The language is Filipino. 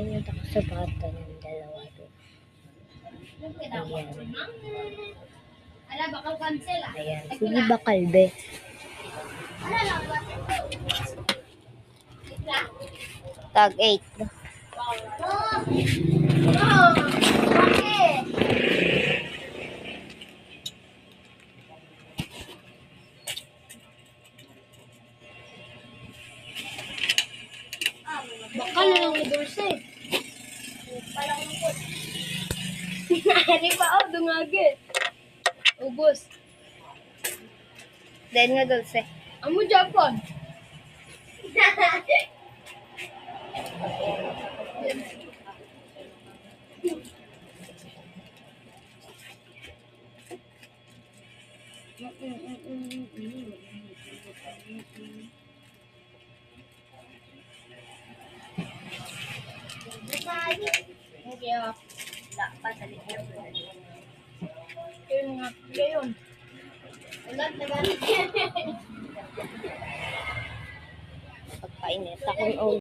Ayan yung takasabatan ng dalawa doon. Ayan. Ala, bakal cancel ah. Ayan. Sige ba, kalbe? Tag 8. Bakal na lang ni Dulce. Parang lungkot. Hindi pa ako dungagit. Ubus. Dahil nga dulce. Amo Japan. Hindi ako. Wala pa sa likod. Yun nga. Yun. Ulat na ba? Pagpainit akong